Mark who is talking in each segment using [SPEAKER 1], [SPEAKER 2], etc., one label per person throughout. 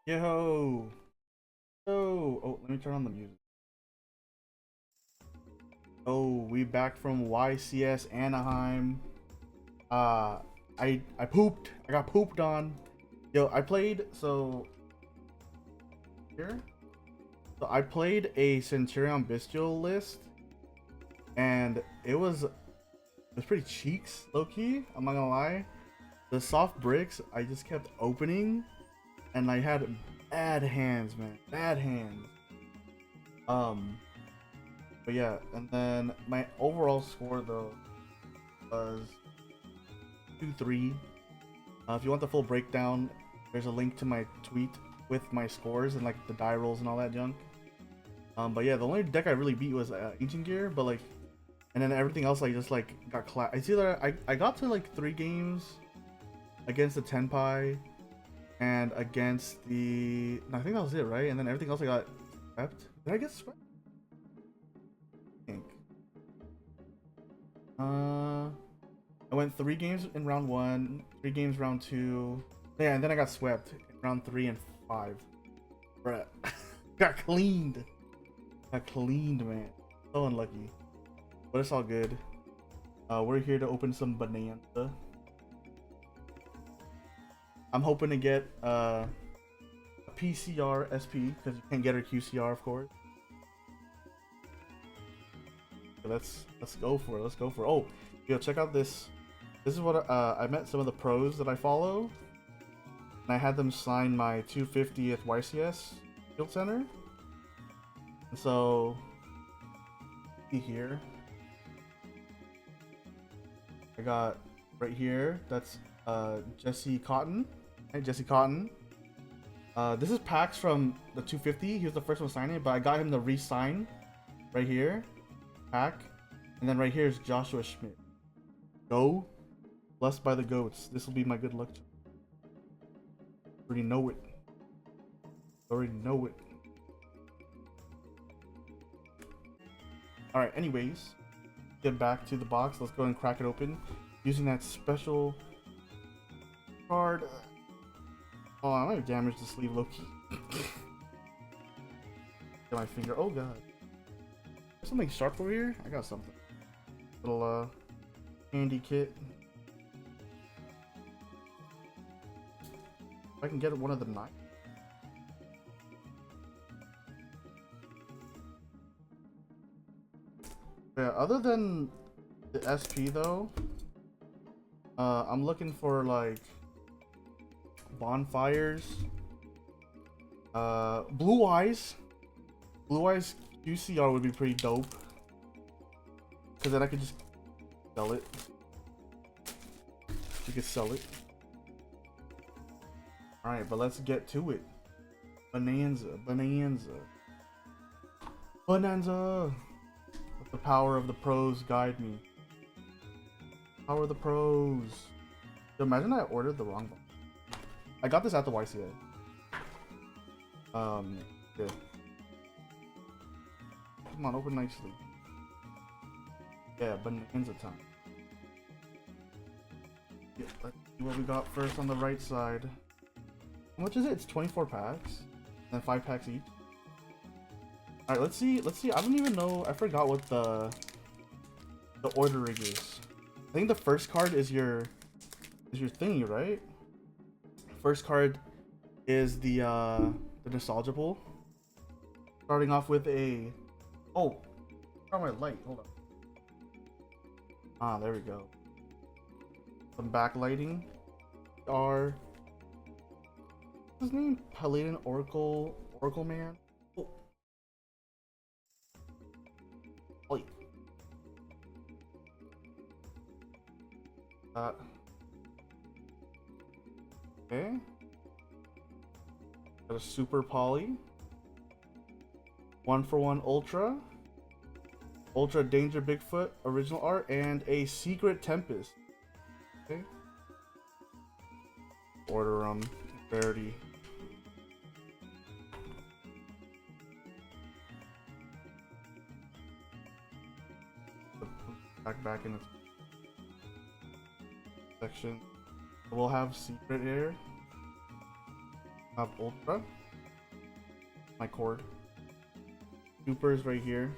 [SPEAKER 1] Yo, oh, let me turn on the music. Oh, we back from YCS Anaheim. Uh, I pooped. I got pooped on. Yo, I played here. So I played a Centurion Bestial list, and it was pretty cheeks, low key. I'm not gonna lie. The soft bricks I just kept opening, and I had bad hands, man. Bad hands. Um. But yeah, and then my overall score though was 2-3. If you want the full breakdown, there's a link to my tweet with my scores and like the die rolls and all that junk. But yeah, the only deck I really beat was Ancient Gear, but like, and then everything else I just like got I see that I got to like 3 games against the Tenpai and against the I think that was it, right? And then everything else I got swept. Did I get swept? I think. I went 3 games in round 1, 3 games round 2. Yeah, and then I got swept in round 3 and 5. Bruh. got cleaned. Got cleaned, man. So unlucky. But it's all good. We're here to open some Bonanza. I'm hoping to get a PCR SP because you can't get a QCR, of course. Okay, let's go for it. Let's go for it. Oh, yo, check out this. This is what I met some of the pros that I follow, and I had them sign my 250th YCS Field Center. And so, see here, I got right here. That's Jesse Cotton. Hey, Jesse Cotton. This is packs from the 250. He was the first one signing it, but I got him to re-sign right here, pack, and then right here is Joshua Schmidt. Go. Blessed by the goats. This will be my good luck. Already know it. Already know it. Alright, anyways. Get back to the box. Let's go and crack it open. Using that special card. Oh, I might have damaged the sleeve low-key. Get my finger. Oh god. Something sharp over here? I got something. Little handy kit. If I can get one of the 9. Yeah, other than the SP though, I'm looking for like bonfires, blue eyes QCR would be pretty dope, because then I could just sell it. You could sell it. Alright, but let's get to it. Bonanza. Let the power of the pros guide me. Power of the pros. So imagine I ordered the wrong one. I got this at the YCA. Good. Come on, open nicely. Yeah, Bonanza time. Yeah, let's see what we got first on the right side. How much is it? It's 24 packs and 5 packs each. All right, let's see. I don't even know. I forgot what the ordering is. I think the first card is your thingy, right? First card is the nostalgia pool. Starting off with a got my light. Hold on. Ah, there we go. Some backlighting. What's his name? Paladin Oracle Man. Oh. Wait. Okay. Got a Super Poly. 1-for-1 Ultra Danger Bigfoot original art, and a Secret Tempest. Okay. Order Rarity. Back in the section. We'll have Secret here. I have Ultra. My cord. Supers right here.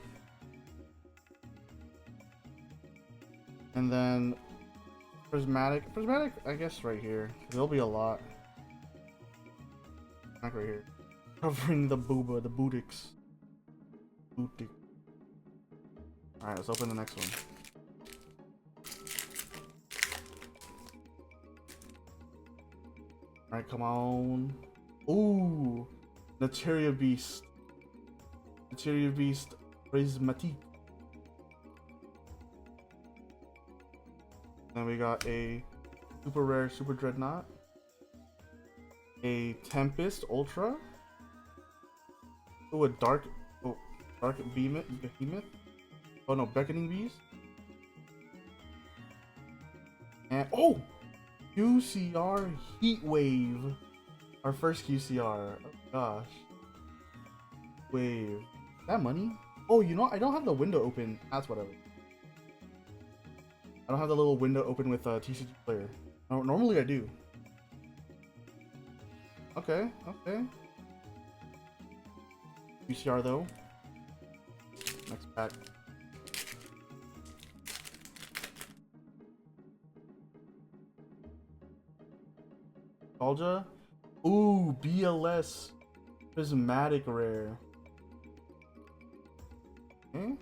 [SPEAKER 1] And then Prismatic. Prismatic, I guess, right here. There'll be a lot. Back right here. Covering the booba, the bootix. Bootic. Alright, let's open the next one. Alright, come on. Ooh! Materia Beast. Materia Beast Prismatique. Then we got a super rare Super Dreadnought. A Tempest Ultra. Oh, a Dark Behemoth. Oh no, Beckoning Beast. And oh! QCR Heatwave. Our first QCR. Oh gosh. Wave. Is that money? Oh, you know, I don't have the window open. That's whatever. I don't have the little window open with TCG Player. No, normally I do. Okay, okay. QCR though. Next pack. Nostalgia. Ooh, BLS Prismatic Rare. Okay.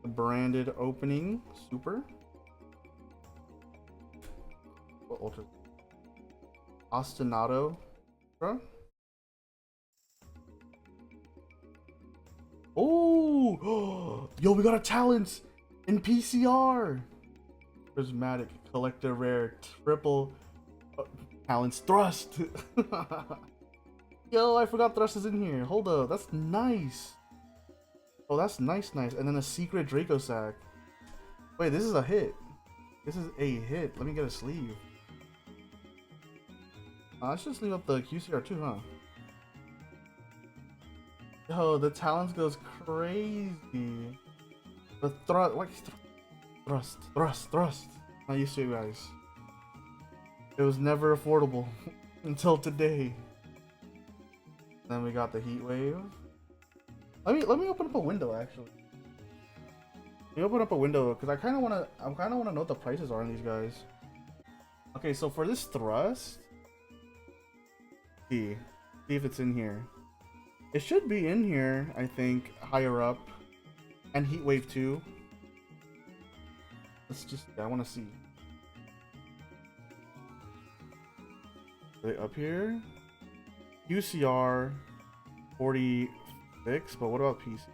[SPEAKER 1] The branded opening super. What ultra? Ostinato. Oh, yo, we got a talent in PCR. Prismatic collector rare triple talents thrust. Yo, I forgot thrust is in here. Hold up, that's nice. Oh, that's nice. And then a secret Draco sack. Wait, this is a hit. This is a hit. Let me get a sleeve. Let's just leave up the QCR too, huh? Yo, the talents goes crazy. The thrust, what? Thrust. Not used to it, guys. It was never affordable until today. Then we got the heat wave. Let me open up a window actually. Let me open up a window because I kind of wanna know what the prices are on these guys. Okay, so for this thrust, see if it's in here. It should be in here, I think, higher up, and heat wave too. Let's just, I want to see. Are they up here? QCR 46, but what about PC?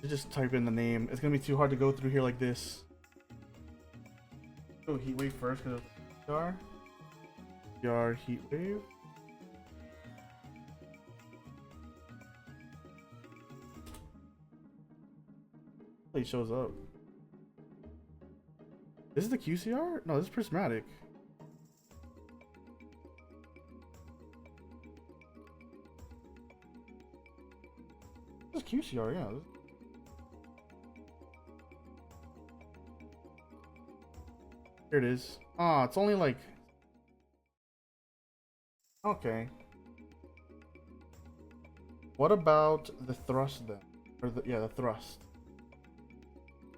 [SPEAKER 1] Just type in the name. It's gonna be too hard to go through here like this. Go heat wave first because of QCR heat wave. It shows up. This is the QCR? No, this is Prismatic. This is QCR, yeah. Here it is. Ah, it's only like... Okay. What about the thrust then? Or the, yeah, the thrust.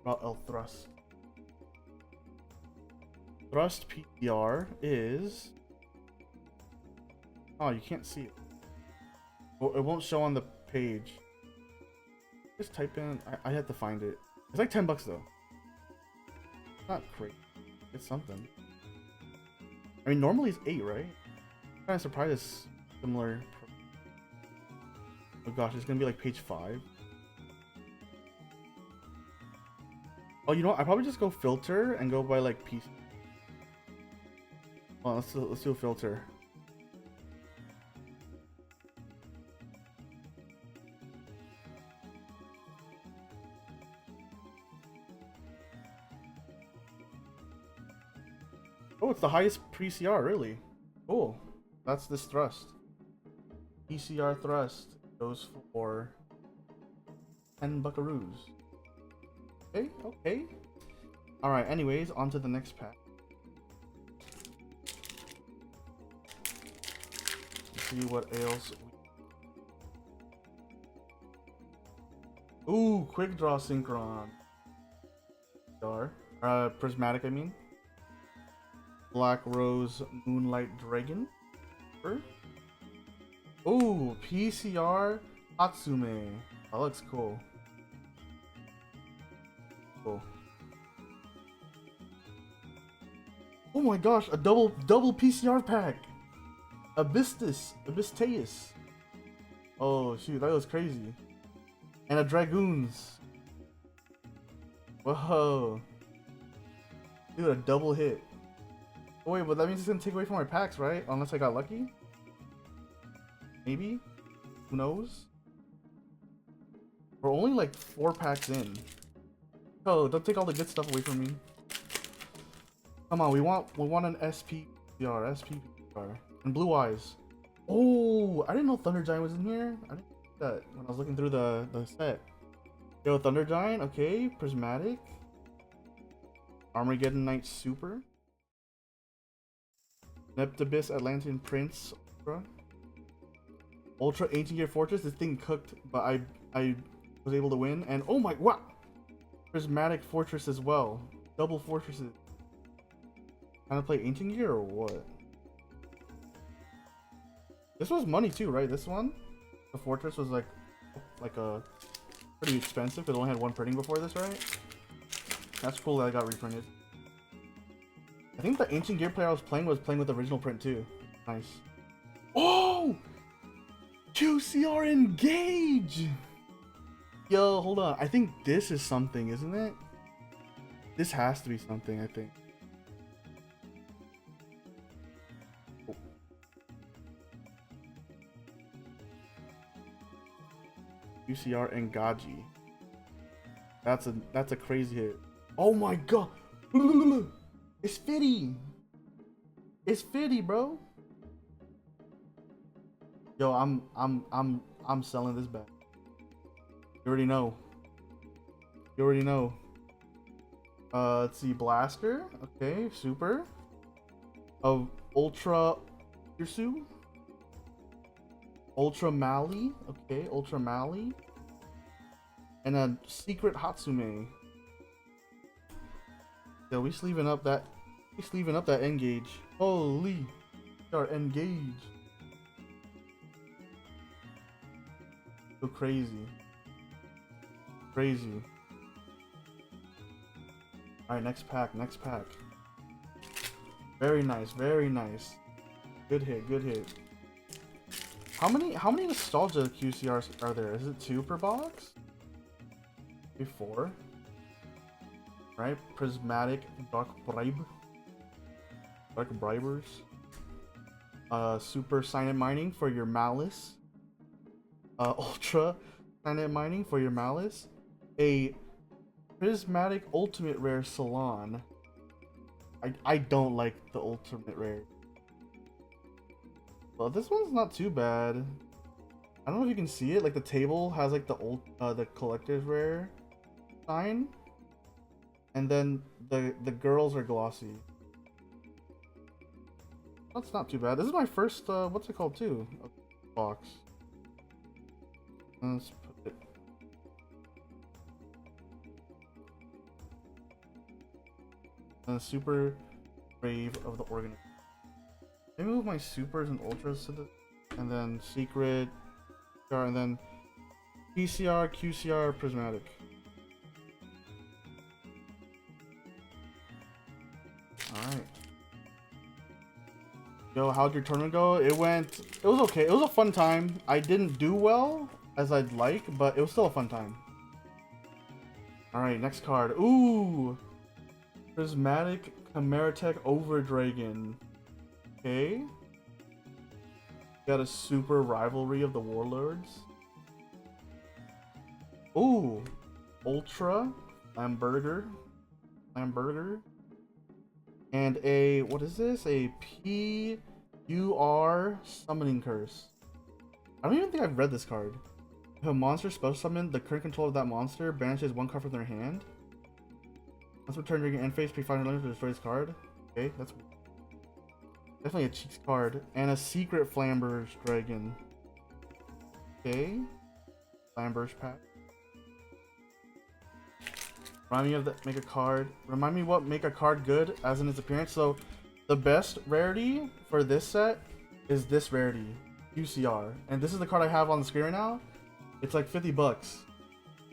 [SPEAKER 1] About El Thrust. Thrust PTR is... Oh, you can't see it. Well, it won't show on the page. Just type in... I had to find it. It's like $10 though. It's not crazy. It's something. I mean, normally it's 8, right? I'm kind of surprised it's similar. Oh gosh, it's gonna be like page 5. Oh, you know what? I probably just go filter and go by like piece. Well, let's do a filter. Oh, it's the highest PCR, really. Cool. That's this thrust. PCR thrust goes for 10 buckaroos. Okay, okay. Alright, anyways, on to the next pack. see what else. Ooh, quick draw synchron. Prismatic, I mean. Black Rose Moonlight Dragon. Ooh, PCR Hatsume. That looks cool. Cool. Oh my gosh, a double PCR pack. Abyssteus. Oh shoot, that was crazy. And a Dragoons. Whoa. Dude, a double hit. Oh wait, but that means it's gonna take away from our packs, right? Unless I got lucky? Maybe? Who knows? We're only like 4 packs in. Oh, don't take all the good stuff away from me. Come on, we want an SPPR, and Blue Eyes. Oh, I didn't know Thunder Giant was in here. I didn't see that when I was looking through the set. Yo, Thunder Giant, okay, Prismatic, Armageddon Knight Super, Neptibus Atlantean Prince Ultra Ancient Gear Fortress. This thing cooked, but I was able to win. And oh my, wow, Prismatic Fortress as well. Double fortresses. Trying to play Ancient Gear or what? This was money too, right? This one, the fortress was like a pretty expensive because it only had 1 printing before this, right? That's cool that I got reprinted. I think the Ancient Gear player I was playing with the original print too. Nice. Oh! QCR Engage! Yo, hold on. I think this is something, isn't it? This has to be something, I think. Oh. QCR Engaji. That's a crazy hit. Oh my god! It's Fitty! It's Fitty, bro! Yo, I'm selling this back. You already know. You already know. Let's see, Blaster. Okay, Super. Of Ultra Ursu. Ultra Mali. Okay, Ultra Mali. And a Secret Hatsume. Yo, we sleeving up that Engage. Holy, our Engage. So crazy. Crazy. Alright, next pack. Very nice, very nice. Good hit, good hit. How many nostalgia QCRs are there? Is it 2 per box? Maybe 4? Right? Prismatic Dark Bribers. Super Signet Mining for your Malice. Ultra Signet Mining for your Malice. A Prismatic Ultimate Rare Salon. I don't like the Ultimate Rare. Well, this one's not too bad. I don't know if you can see it. Like the table has like the collector's rare sign, and then the girls are glossy. That's not too bad. This is my first what's it called too? Box. Let's put it. Super Brave of the Organ. Let me move my supers and ultras to the, and then Secret, and then PCR, QCR, Prismatic. Alright. Yo, how'd your tournament go? It was okay. It was a fun time. I didn't do well as I'd like, but it was still a fun time. Alright, next card. Ooh! Prismatic Chimeratech Overdragon. Okay. Got a Super Rivalry of the Warlords. Ooh! Ultra Lamberger. And a, what is this? A PUR Summoning Curse. I don't even think I've read this card. If a monster special summon, the current controller of that monster banishes 1 card from their hand. Once returned during your end phase, pay 500 to destroy this card. Okay, that's weird. Definitely a cheeks card. And a secret Flamberge Dragon. Okay. Flamberge pack. Remind me of the make a card. Remind me what make a card good as in its appearance. So the best rarity for this set is this rarity, QCR. And this is the card I have on the screen right now. It's like 50 bucks.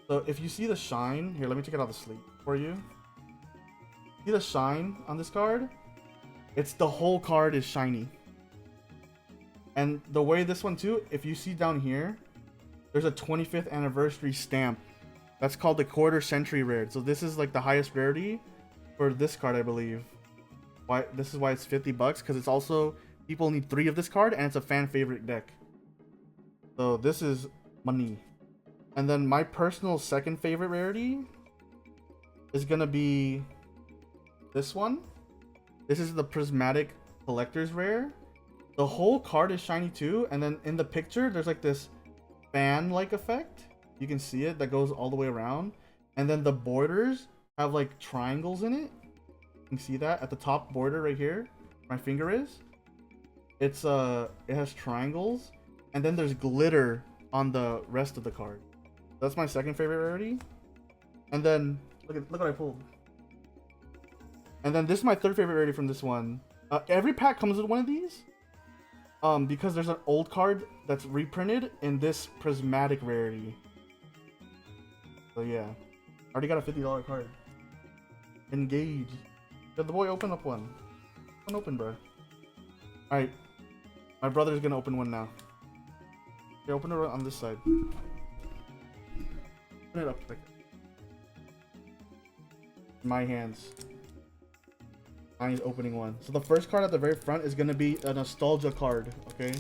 [SPEAKER 1] So if you see the shine, here, let me take it out of the sleeve for you. See the shine on this card? It's the whole card is shiny. And the way this one too, if you see down here, there's a 25th anniversary stamp. That's called the quarter century rare. So this is like the highest rarity for this card, I believe. Why this is why it's 50 bucks, because it's also people need 3 of this card and it's a fan favorite deck. So this is money. And then my personal second favorite rarity is gonna be this one. This is the Prismatic Collector's Rare. The whole card is shiny too, and then in the picture there's like this fan-like effect. You can see it that goes all the way around, and then the borders have like triangles in it. You can see that at the top border right here, my finger is. It has triangles, and then there's glitter on the rest of the card. That's my second favorite rarity. And then look what I pulled. And then this is my third favorite rarity from this one. Every pack comes with one of these. Because there's an old card that's reprinted in this prismatic rarity. So yeah, I already got a $50 card. Engage. Did the boy open up one? Open, bro. All right, my brother's gonna open one now. Okay, open it on this side. Open it up like my hands. Mine's opening one. So the first card at the very front is gonna be a nostalgia card. Okay.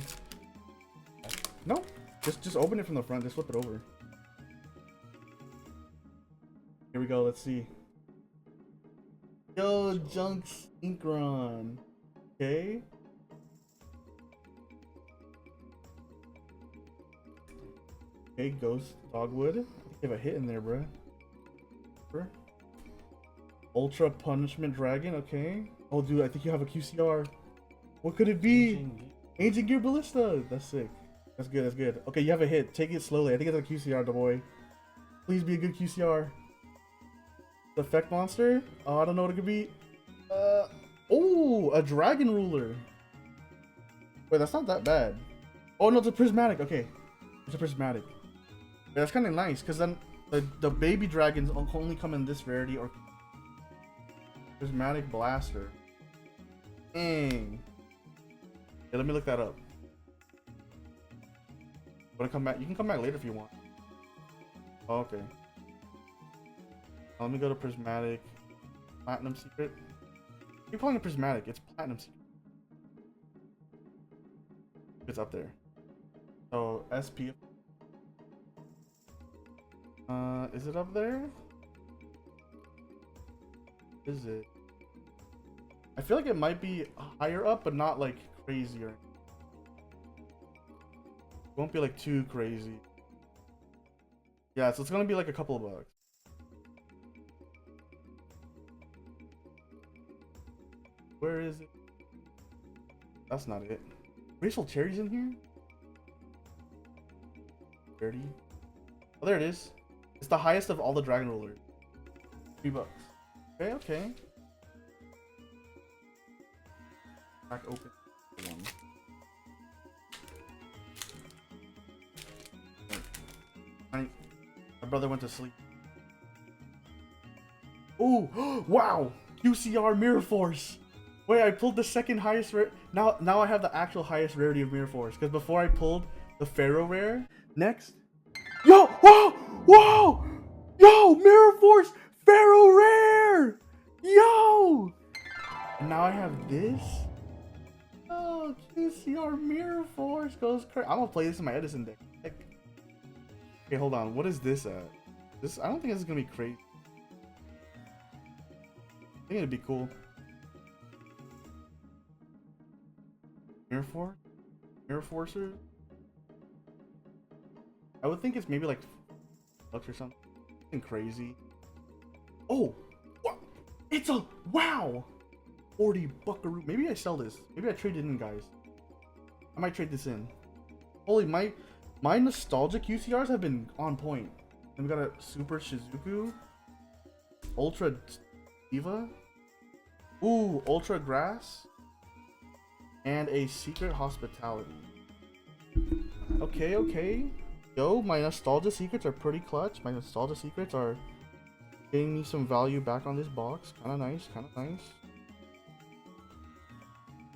[SPEAKER 1] No, just open it from the front. Just flip it over. Here we go. Let's see. Yo, Junk Synchron. Okay. Okay, Ghost Dogwood. I think you have a hit in there, bro. Ultra Punishment Dragon, okay. Oh, dude, I think you have a QCR. What could it be? Ancient Gear Ballista. That's sick. That's good, that's good. Okay, you have a hit. Take it slowly. I think it's a QCR, the boy. Please be a good QCR. The Effect Monster? Oh, I don't know what it could be. Oh, a Dragon Ruler. Wait, that's not that bad. Oh, no, it's a Prismatic. Okay. It's a Prismatic. Yeah, that's kind of nice, because then the baby dragons only come in this rarity or Prismatic Blaster. Dang. Yeah, let me look that up. Wanna come back? You can come back later if you want. Oh, okay. Let me go to Prismatic. Platinum Secret. You're calling it Prismatic. It's Platinum Secret. It's up there. So, SP. Is it up there? Is it? I feel like it might be higher up, but not like crazier. It won't be like too crazy. Yeah, so it's gonna be like a couple of bucks. Where is it? That's not it. Racial Cherries in here? 30. Oh, there it is. It's the highest of all the Dragon Rulers. $3. Okay, okay. Back open. My brother went to sleep. Ooh! Wow! QCR Mirror Force! Wait, I pulled the second highest rare. Now I have the actual highest rarity of Mirror Force. Because before I pulled the Pharaoh rare. Next. Yo! Whoa! Whoa! Yo! Mirror Force! Pharaoh rare! Yo! And now I have this. Oh, QCR Mirror Force goes crazy. I'm gonna play this in my Edison deck. Okay, hold on. What is this at? This, I don't think this is gonna be crazy. I think it'd be cool. Mirror Force? Mirror Forcer? I would think it's maybe like bucks or something. Something crazy. Oh! What? It's a wow! 40 buckaroo. Maybe I sell this. Maybe I trade it in, guys. I might trade this in. Holy, my nostalgic QCRs have been on point. And we got a Super Shizuku, Ultra Diva, ooh, Ultra Grass, and a Secret Hospitality. Okay, okay. Yo, my nostalgia secrets are pretty clutch. My nostalgia secrets are getting me some value back on this box. Kind of nice, kind of nice.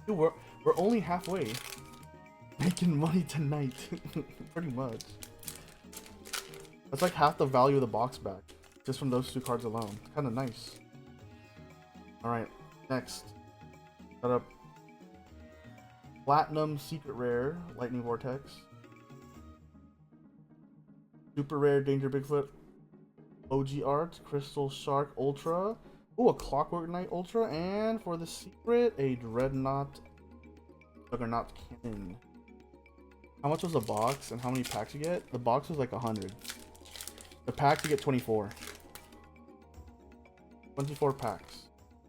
[SPEAKER 1] Dude, we're only halfway. Making money tonight. Pretty much. That's like half the value of the box back. Just from those 2 cards alone. Kind of nice. Alright, next. Got a Platinum Secret Rare Lightning Vortex. Super Rare Danger Bigfoot OG Art Crystal Shark Ultra. Ooh, a Clockwork Knight Ultra. And for the secret, a Dreadnought Juggernaut Cannon. How much was the box and how many packs you get? The box was like 100. The pack you get 24. 24 packs.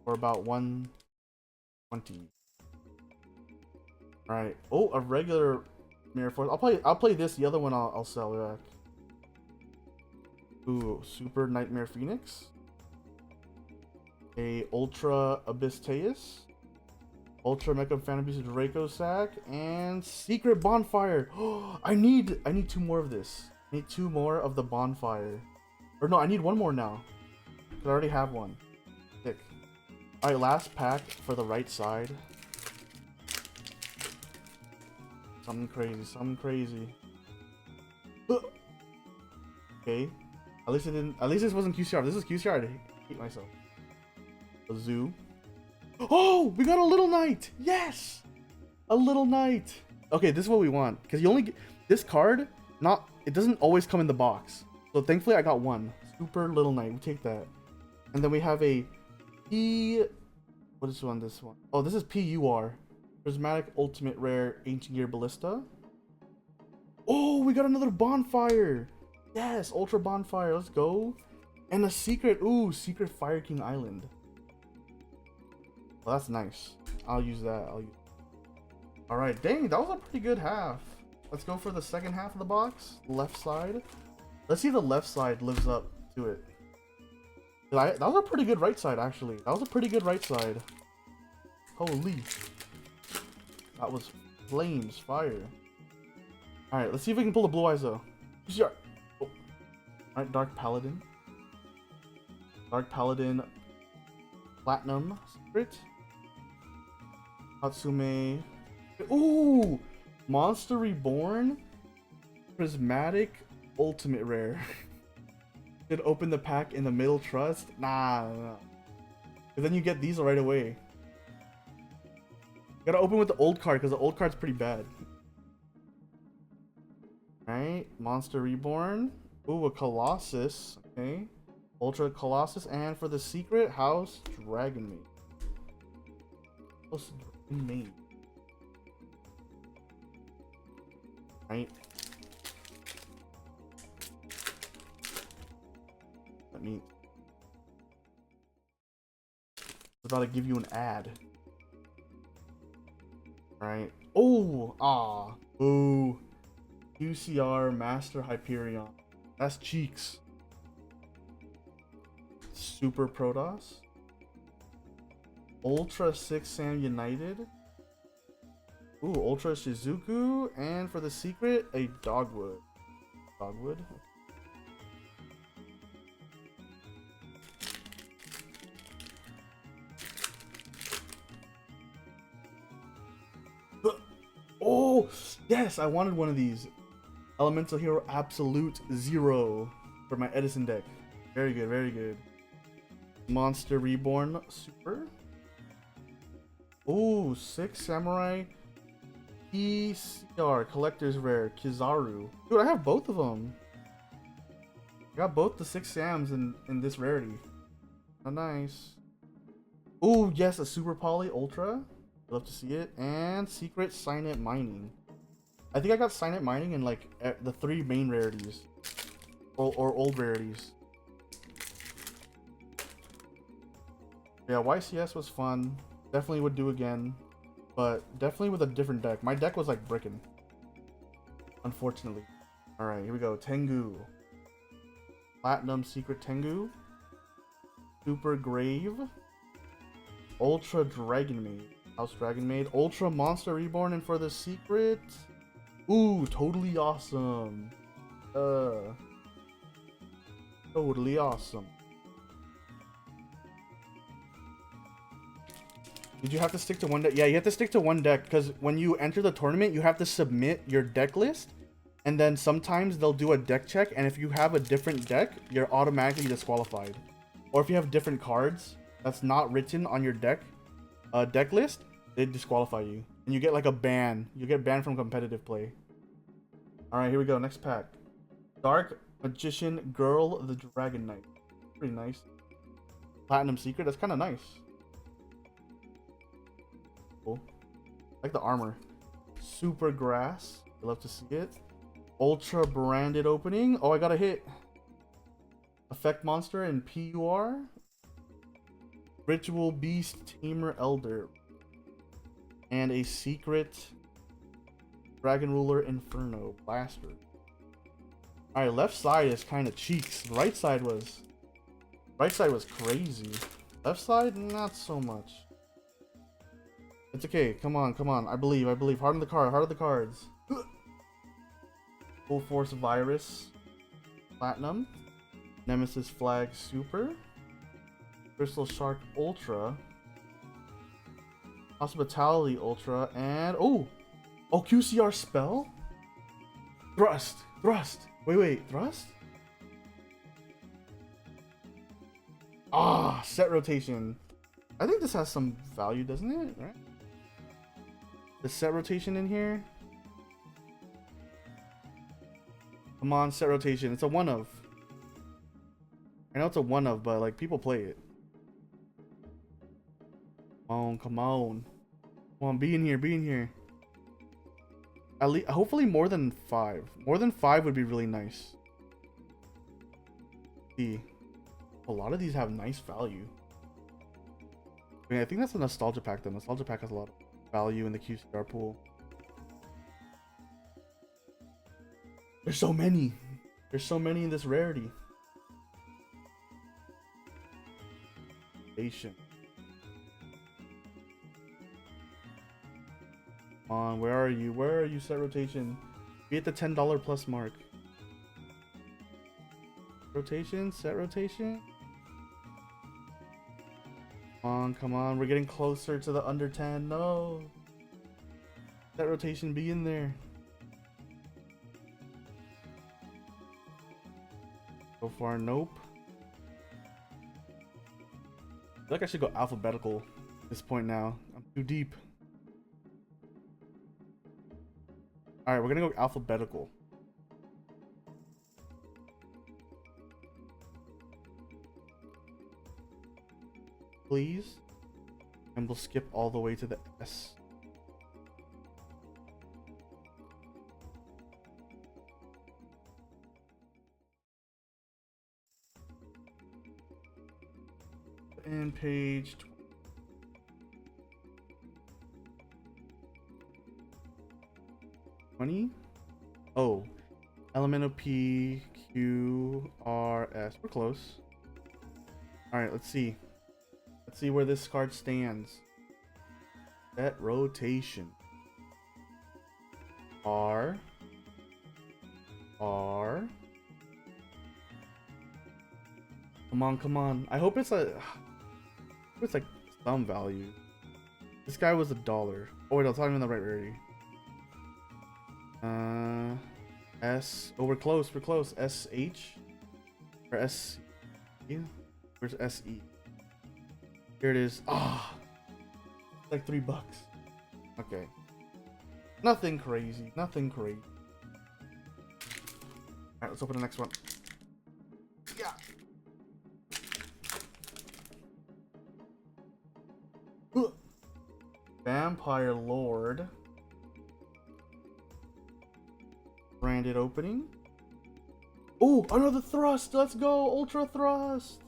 [SPEAKER 1] For about 120. Alright. Oh, a regular Mirror Force. I'll play this, the other one I'll sell back. Ooh, Super Nightmare Phoenix. A Ultra Abyssteus. Ultra Mecha Phantom Beast Draco Sack. And Secret Bonfire. Oh, I need 2 more of this. I need 2 more of the Bonfire. Or no, I need 1 more now. I already have one. Sick. Alright, last pack for the right side. Something crazy, something crazy. Okay. At least this wasn't QCR. This is QCR. I hate myself. A zoo. Oh, we got a Little Knight. Yes, a Little Knight. Okay, this is what we want because you only get this card. It doesn't always come in the box. So thankfully, I got one Super Little Knight. We take that, and then we have a P. What is on this one? Oh, this is PUR. Prismatic Ultimate Rare Ancient Gear Ballista. Oh, we got another Bonfire. Yes, Ultra Bonfire. Let's go. And a secret. Ooh, Secret Fire King Island. Well, that's nice. I'll use that. Alright, dang, that was a pretty good half. Let's go for the second half of the box. Left side. Let's see if the left side lives up to it. That was a pretty good right side, actually. That was a pretty good right side. Holy. That was flames, fire. Alright, let's see if we can pull the Blue Eyes, though. QCR. Oh. Alright, Dark Paladin. Dark Paladin. Platinum Secret. Hatsume. Ooh! Monster Reborn. Prismatic Ultimate Rare. Did open the pack in the middle trust? Nah. But then you get these right away. You gotta open with the old card because the old card's pretty bad. Alright, Monster Reborn. Ooh, a Colossus. Okay. Ultra Colossus. And for the secret, House Dragon Maid. House Dragon Maid. Right. Let me. I was about to give you an ad. Right. Oh, ah, ooh. QCR Master Hyperion. That's cheeks. Super Protoss. Ultra 6 Sam United. Ooh, Ultra Shizuku. And for the secret, a Dogwood. Dogwood. Oh, yes, I wanted one of these. Elemental Hero Absolute Zero for my Edison deck. Very good, very good. Monster Reborn Super. Ooh, 6 Samurai QCR Collector's Rare Kizaru. Dude, I have both of them. I got both the 6 Sams in this rarity. Oh, nice. Ooh, yes, a Super Poly Ultra. Love to see it. And Secret Signet Mining. I think I got Signet Mining in like the 3 main rarities. Or old rarities. Yeah, YCS was fun. Definitely would do again, but definitely with a different deck. My deck was like bricking, unfortunately. All right, here we go. Tengu, Platinum Secret Tengu, Super Grave, Ultra Dragon Maid, House Dragon Maid, Ultra Monster Reborn, and for the secret, ooh, totally awesome. Totally awesome. Did you have to stick to one deck? Yeah, you have to stick to one deck because when you enter the tournament, you have to submit your deck list, and then sometimes they'll do a deck check, and if you have a different deck, you're automatically disqualified. Or if you have different cards that's not written on your deck list, they disqualify you, and you get like a ban. You get banned from competitive play. All right, here we go. Next pack. Dark Magician Girl the Dragon Knight. Pretty nice. Platinum Secret. That's kind of nice. Cool. Like the armor. Super Grass. I love to see it. Ultra branded opening. Oh, I got a hit. Effect Monster and PUR. Ritual Beast Tamer Elder. And a secret Dragon Ruler Inferno Blaster. Alright, left side is kind of cheeks. Right side was crazy. Left side, not so much. It's okay. Come on, come on. I believe. Heart on the card. Heart of the cards. Full Force Virus. Platinum. Nemesis Flag Super. Crystal Shark Ultra. Hospitality Ultra. And... oh! Oh, QCR spell? Thrust. Wait. Thrust? Ah, set rotation. I think this has some value, doesn't it? Right? The set rotation in here. Come on, set rotation. It's a one of. I know it's a one of, but like people play it. Come on. Be in here. At least, hopefully more than 5. More than 5 would be really nice. See, a lot of these have nice value. I mean, I think that's a nostalgia pack though. Nostalgia pack has a lot of value in the QCR pool. There's so many. There's so many in this rarity. Patient. Come on, where are you? Where are you, set rotation? Be at the $10 plus mark. Rotation, set rotation. Come on, we're getting closer to the under 10. No. Set rotation, be in there. So far, nope. I feel like I should go alphabetical at this point now. I'm too deep. Alright, we're gonna go alphabetical. Please. And we'll skip all the way to the S. And page 20. Oh, Elemental P, Q, R, S. We're close. Alright, let's see. Let's see where this card stands. Set rotation. R. Come on. I hope it's like some value. This guy was $1. Oh wait, I'll tell him in the right rarity. S. Oh, we're close. SH or S. Where's SE? Here it is. Ah, like $3. Okay. Nothing crazy. All right, let's open the next one. Yeah. Vampire Lord. Branded opening. Oh, another thrust. Let's go. Ultra thrust.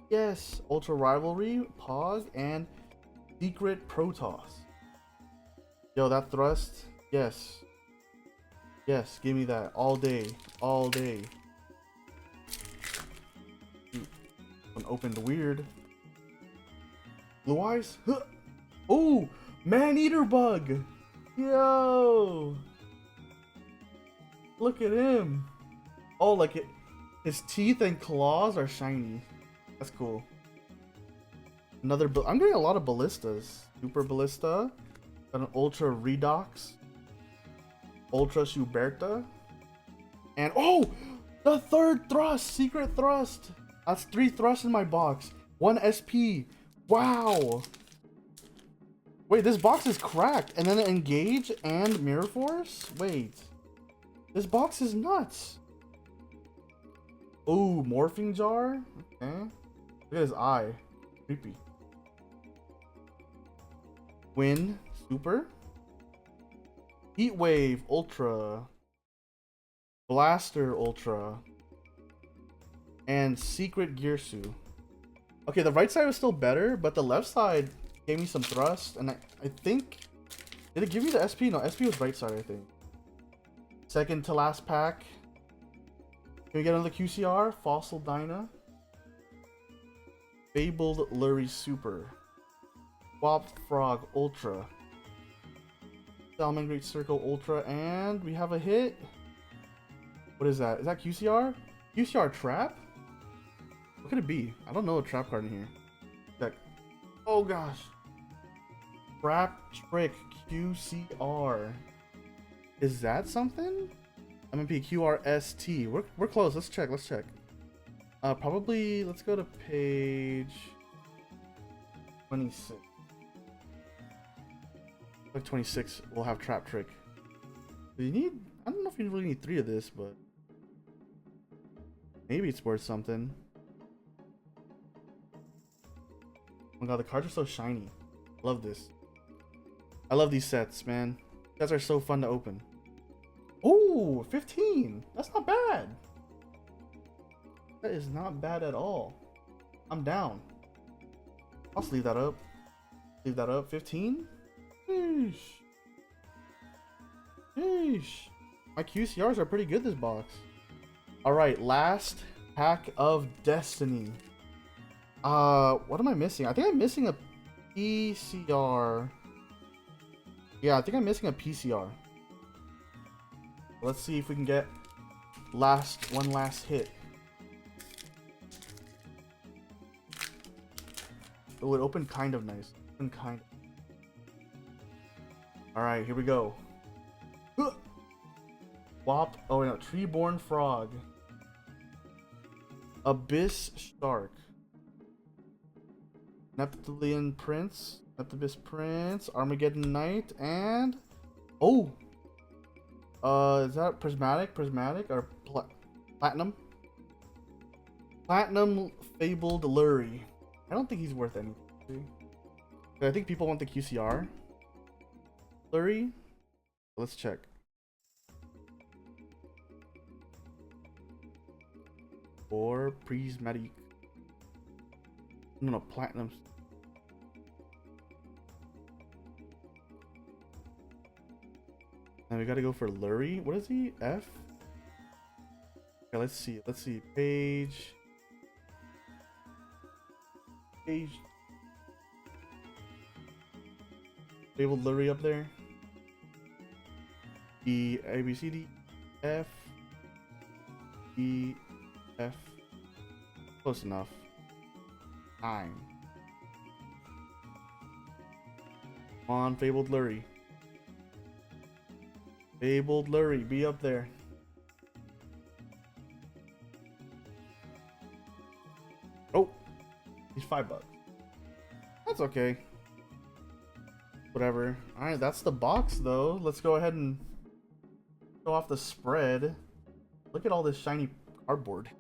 [SPEAKER 1] Yes. Ultra rivalry. Pog. And Secret Protoss. Yo, that thrust. Yes. Yes, give me that all day. All day. One opened weird. Blue eyes? Huh. Oh, man-eater bug. Yo. Look at him. Oh, like it. His teeth and claws are shiny. That's cool. Another. I'm getting a lot of ballistas. Super ballista. Got an ultra redox. Ultra Schuberta. And oh, the third thrust. Secret thrust. That's 3 thrusts in my box. 1 SP. Wow. Wait, this box is cracked. And then engage and mirror force? Wait. This box is nuts. Ooh, morphing jar. Okay. Look at his eye. Creepy. Wind. Super. Heat wave. Ultra. Blaster ultra. And secret Gearsu. Okay, the right side was still better, but the left side gave me some thrust, and I think, did it give me the SP? No, SP was right side, I think. Second to last pack. Can we get another QCR? Fossil Dyna. Fabled Lurie Super. Swapped Frog Ultra. Salmon Great Circle Ultra, and we have a hit. What is that? Is that QCR? QCR Trap? What could it be? I don't know a trap card in here. Check. Oh gosh. Trap Trick QCR. Is that something? MMP QRST. We're close. Let's check. Let's check. Probably let's go to page 26. Like 26 we'll have Trap Trick. Do you need, I don't know if you really need 3 of this, but maybe it's worth something. Oh my god, the cards are so shiny. Love this. I love these sets, man. These sets are so fun to open. Oh, 15. That's not bad. That is not bad at all. I'm down. I'll just leave that up. Leave that up. 15? Sheesh. Sheesh. My QCRs are pretty good this box. Alright, last pack of Destiny. What am I missing? I think I'm missing a PCR. Yeah, I think I'm missing a PCR. Let's see if we can get one last hit. Oh, it opened kind of nice. Opened kind of. Alright, here we go. Wop. Oh, no. Treeborn Frog. Abyss Shark. Neptunian Prince. Neptibus Prince. Armageddon Knight. And... oh! Is that Prismatic? Prismatic? Or Platinum? Platinum Fabled Lurie. I don't think he's worth anything. I think people want the QCR. Lurie? Let's check. Or Prismatic. No, Platinum. Now we gotta go for Lurie. What is he? F? Okay, let's see. Let's see. Page. Fabled Lurie up there. E, A, B, C, D, F, E, F. Close enough. 9. Come on, Fabled Lurie. Fabled Lurie, be up there. Oh, he's $5. That's okay. Whatever. Alright, that's the box though. Let's go ahead and show off the spread. Look at all this shiny cardboard.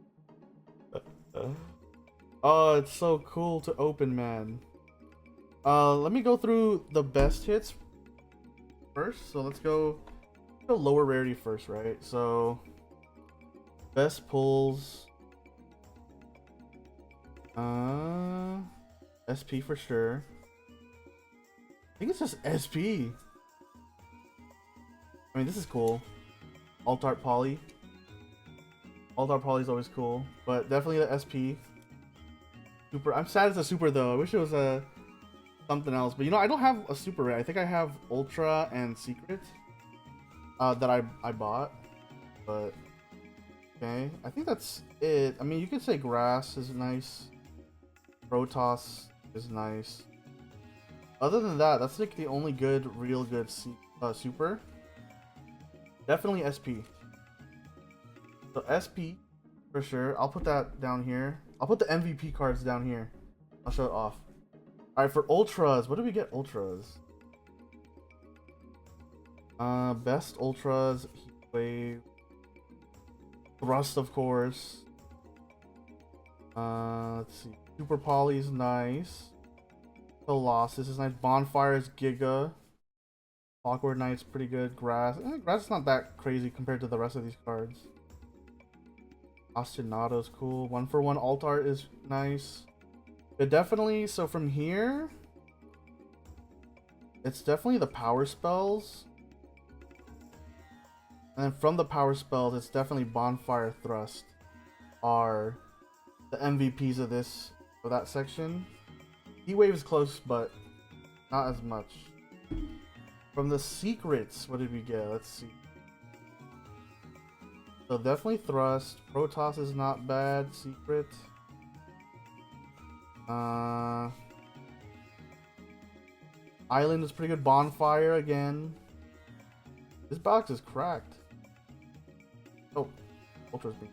[SPEAKER 1] Oh, it's so cool to open, man. Let me go through the best hits first. So let's go lower rarity first, right? So best pulls. SP for sure. think it's just SP. I mean, this is cool. Alt Art Poly. Alt Art Poly is always cool, but definitely the SP. Super. I'm sad it's a super though. I wish it was a something else. But you know, I don't have a super rare. I think I have Ultra and Secret that I bought. But okay, I think that's it. I mean, you could say Grass is nice. Protoss is nice. Other than that, that's like the only good, real good super. Definitely SP. So SP for sure. I'll put that down here. I'll put the MVP cards down here. I'll show it off. Alright, for Ultras, what do we get Ultras? Best Ultras, Heatwave, Thrust, of course. Let's see. Super Poly's nice. Colossus is nice. Bonfire's Giga. Awkward Knight's pretty good. Grass. Grass is not that crazy compared to the rest of these cards. Ostinado's cool. 1-for-1 alt art is nice. But definitely, so from here, it's definitely the power spells. And then from the power spells, it's definitely Bonfire Thrust are the MVPs of this, of that section. Heatwave is close, but not as much. From the secrets, what did we get? Let's see. So definitely Thrust. Protoss is not bad. Secret. Island is pretty good. Bonfire again. This box is cracked. Oh, Ultra's being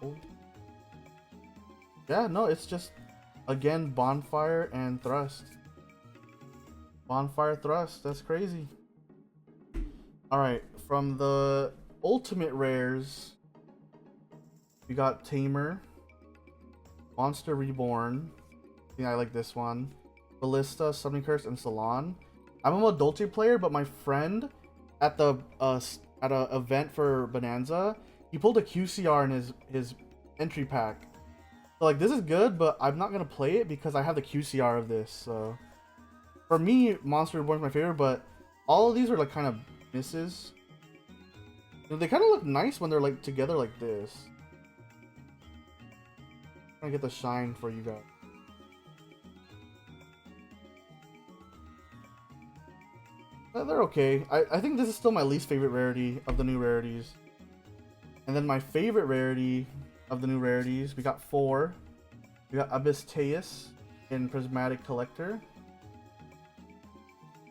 [SPEAKER 1] cold. Yeah, no, it's just again Bonfire and Thrust. Bonfire Thrust, that's crazy. Alright, from the ultimate rares, we got Tamer, Monster Reborn. I think I like this one. Ballista, Summoning Curse, and Salon. I'm a Modulti player, but my friend at the at a event for Bonanza, he pulled a QCR in his entry pack. So like, this is good, but I'm not gonna play it because I have the QCR of this. So for me, Monster Reborn is my favorite, but all of these are like kind of misses. They kind of look nice when they're like together like this. I'm trying to get the shine for you guys. They're okay. I think this is still my least favorite rarity of the new rarities. And then my favorite rarity of the new rarities, we got 4. We got Abyss Teus in Prismatic Collector,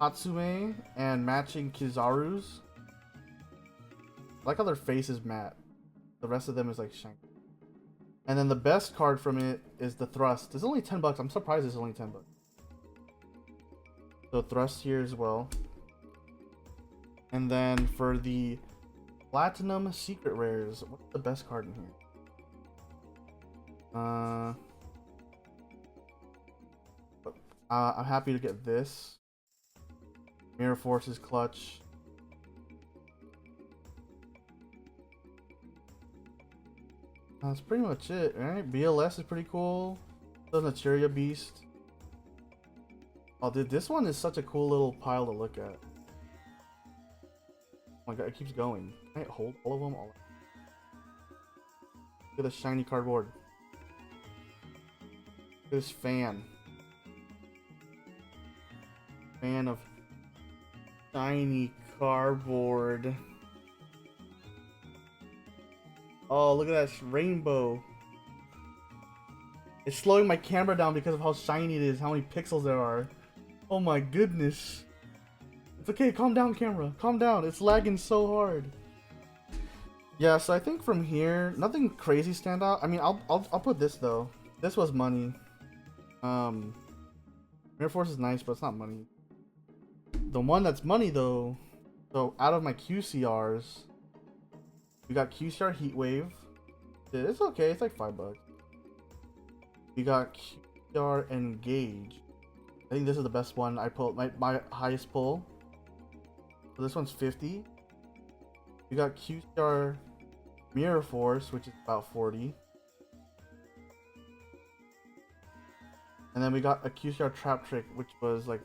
[SPEAKER 1] Hatsume, and matching Kizaru's. I like how their face is matte. The rest of them is like shiny. And then the best card from it is the Thrust. It's only 10 bucks. I'm surprised it's only 10 bucks. So Thrust here as well. And then for the Platinum Secret Rares, what's the best card in here? I'm happy to get this. Mirror Force's Clutch. That's pretty much it, right? BLS is pretty cool. The Naturia Beast. Oh, dude, this one is such a cool little pile to look at. Oh my god, it keeps going. Can I hold all of them? Look at the shiny cardboard. Look at this fan. Fan of shiny cardboard. Oh, look at that rainbow. It's slowing my camera down because of how shiny it is, how many pixels there are. Oh my goodness. It's okay, calm down, camera. Calm down. It's lagging so hard. Yeah, so I think from here, nothing crazy stand out. I mean, I'll put this though. This was money. Mirror Force is nice, but it's not money. The one that's money though. So out of my QCRs, we got QCR Heatwave. It's okay. It's like $5. We got QCR Engage. I think this is the best one I pulled. My highest pull. So this one's 50. We got QCR Mirror Force, which is about 40. And then we got a QCR Trap Trick, which was like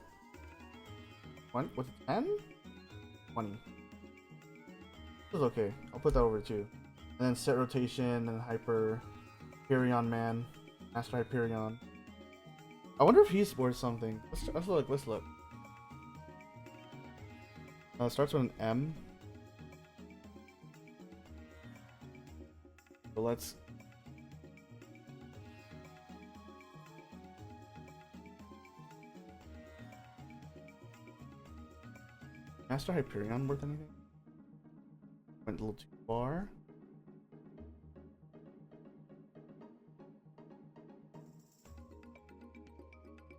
[SPEAKER 1] 20, was it 10? 20. This is okay. I'll put that over too. And then set rotation and Hyperion Man. Master Hyperion. I wonder if he's worth something. Let's look. Let's look. It starts with an M. So let's. Master Hyperion worth anything? Went a little too far.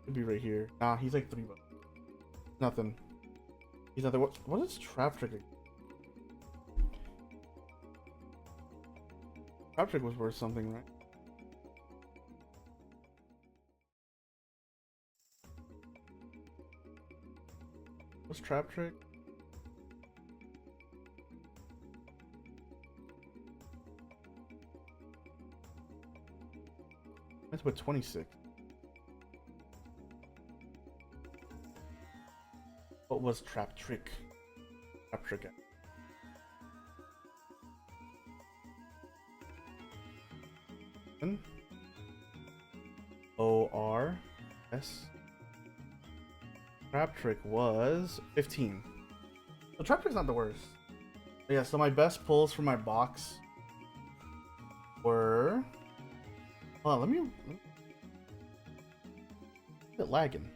[SPEAKER 1] Could be right here. Nah, he's like $3. Nothing. He's nothing. What is Trap Trick? Trap Trick was worth something, right? What's Trap Trick? That's what 26. What was Trap Trick? Trap Trick. O-R-S. Trap Trick was 15. So Trap Trick's not the worst. But yeah, so my best pulls for my box were... Hold on, let me... A bit lagging.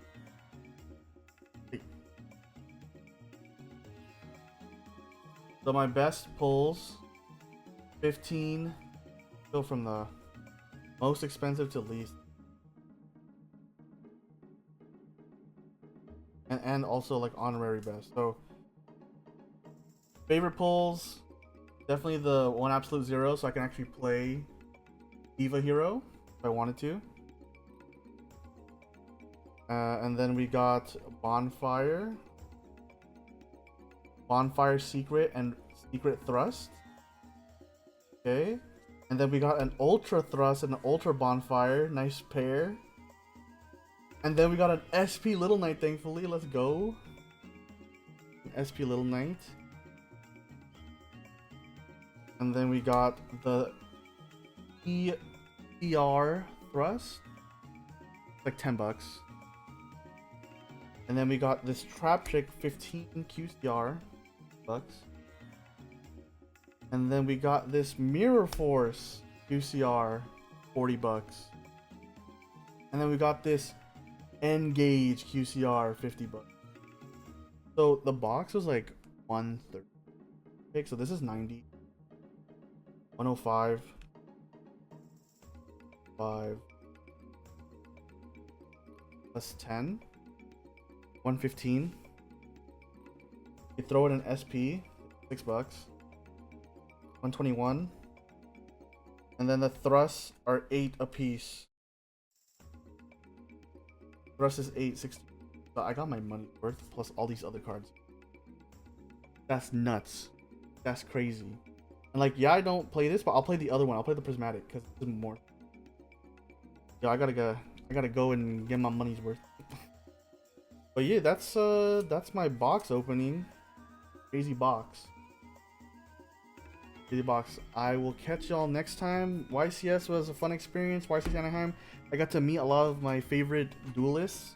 [SPEAKER 1] So my best pulls, 15, go from the most expensive to least. And also like honorary best. So favorite pulls, definitely the 1 Absolute Zero, so I can actually play Diva Hero if I wanted to. And then we got Bonfire Secret and Secret Thrust. Okay. And then we got an Ultra Thrust and an Ultra Bonfire. Nice pair. And then we got an SP Little Knight, thankfully. Let's go. An SP Little Knight. And then we got the QCR Thrust. It's like $10. And then we got this Trap Trick 15 QCR bucks. And then we got this Mirror Force QCR $40. And then we got this Engage QCR $50. So the box was like 130. Okay, so this is 90. 105. 5 plus 10. 115. You throw it in SP, $6. 121. And then the thrusts are 8 apiece. Thrust is 860. So I got my money worth plus all these other cards. That's nuts. That's crazy. And like, yeah, I don't play this, but I'll play the other one. I'll play the Prismatic because it's more. Yeah, I gotta go and get my money's worth. But yeah, that's my box opening. Crazy box. Crazy box. I will catch y'all next time. YCS was a fun experience. YCS Anaheim. I got to meet a lot of my favorite duelists.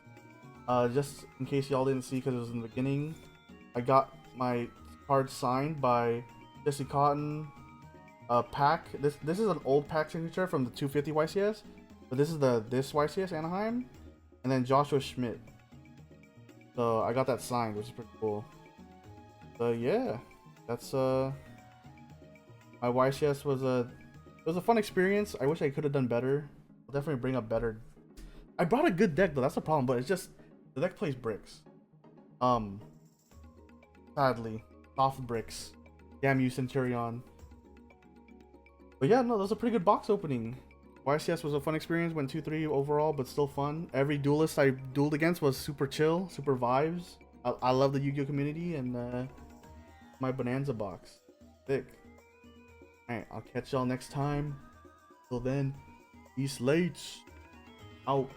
[SPEAKER 1] Just in case y'all didn't see because it was in the beginning. I got my card signed by Jesse Cotton. Pack. This is an old pack signature from the 250 YCS. But this is this YCS Anaheim. And then Joshua Schmidt. So I got that signed, which is pretty cool. So yeah, that's my YCS was a fun experience. I wish I could have done better. I'll definitely bring up better. I brought a good deck though, that's the problem, but it's just the deck plays bricks. Sadly, soft bricks. Damn you, Centurion. But yeah, no, that was a pretty good box opening. YCS was a fun experience, went 2-3 overall, but still fun. Every duelist I dueled against was super chill, super vibes. I love the Yu-Gi-Oh community and my Bonanza box. Thick. Alright, I'll catch y'all next time. Till then, peace late. Out.